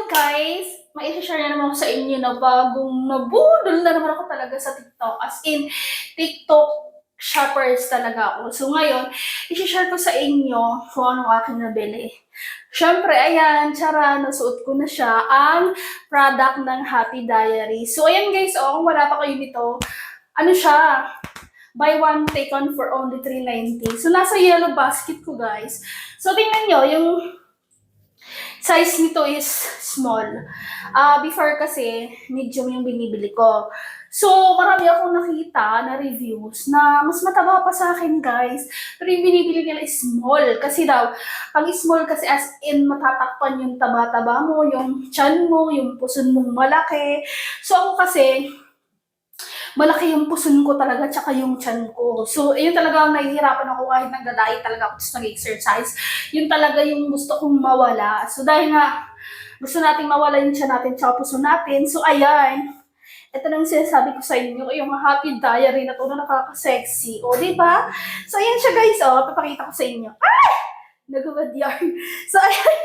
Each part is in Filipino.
guys, may share na naman ako sa inyo na bagong nabudol na naman ako talaga sa TikTok. As in, TikTok shoppers talaga ako. So ngayon, i-share ko sa inyo kung anong aking nabili. Siyempre, ayan, tara, nasuot ko na siya, ang product ng Happy Diary. So ayan guys, kung wala pa kayo nito, ano siya, buy one, take one for only $3.90. So nasa yellow basket ko guys. So tingnan nyo, yung size nito is small. Before kasi, medium yung binibili ko. So, marami akong nakita na reviews na mas mataba pa sa akin, guys. Pero yung binibili nila is small. Kasi daw, pag small kasi as in matatakpan yung taba-taba mo, yung tiyan mo, yung puson mong malaki. So, ako kasi, malaki yung puson ko talaga, tsaka yung tiyan ko. So, yun talaga ang nahihirapan ako kahit nagda-diet talaga ako, tapos nag-exercise. Yun talaga yung gusto kong mawala. So, dahil nga, gusto nating mawala yung tiyan natin, tsaka puso natin. So, ayan. Ito na yung sinasabi ko sa inyo, yung Happy Diary na to na nakaka-sexy. O, diba? So, ayan siya guys, papakita ko sa inyo. Ay! Nagawad yarn. So, ayan.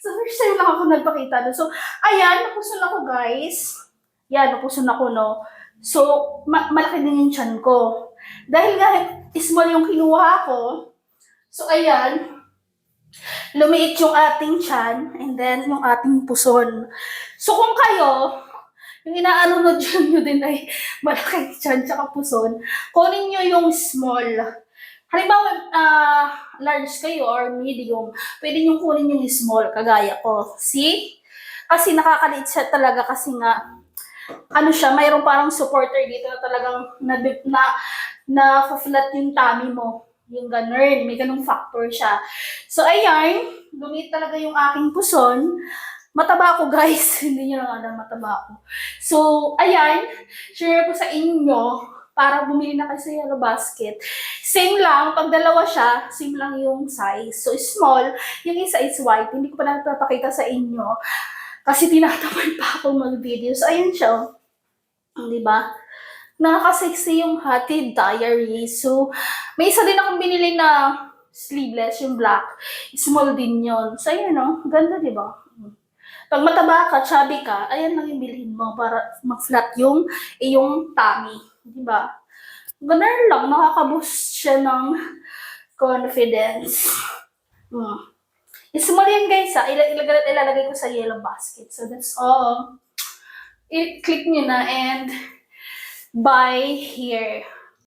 So, first time lang ako nagpakita. So, ayan, napuson ako guys. Yan, napuson ako, no? So, malaki din yung tiyan ko. Dahil nga small yung kinuha ko, so ayan, lumiit yung ating tiyan, and then yung ating puson. So kung kayo, yung inaano nyo din ay malaking tiyan tsaka puson, kunin nyo yung small. Halimbawa, large kayo or medium, pwede nyo kunin yung small, kagaya ko. See? Kasi nakakaliit siya talaga kasi nga, ano siya, mayroong parang supporter dito na talagang na-flat yung tummy mo. Yung ganun, may ganung factor siya. So, ayan, lumit talaga yung aking puson. Mataba ako, guys. Hindi nyo lang alam, mataba ako. So, ayan, share ko sa inyo para bumili na kayo sa Yellow Basket. Same lang, pag dalawa siya, same lang yung size. So, small, yung isa is white. Hindi ko pa napapakita sa inyo. Kasi tinatamad pa ako mag-video. So, ayun siya. Diba? Nakaka-sexy yung Happy Diary. So, may isa din akong binili na sleeveless, yung black. Small din yon. So, ayun, no? Ganda, diba? Pag mataba ka, chubby ka, ayan lang yung bilhin mo para mag-flat yung iyong tummy. Diba? Ganun lang. Nakaka-boost siya ng confidence. Small yan guys, ilalagay ko sa Yellow Basket. So that's all. I-click nyo na and buy here.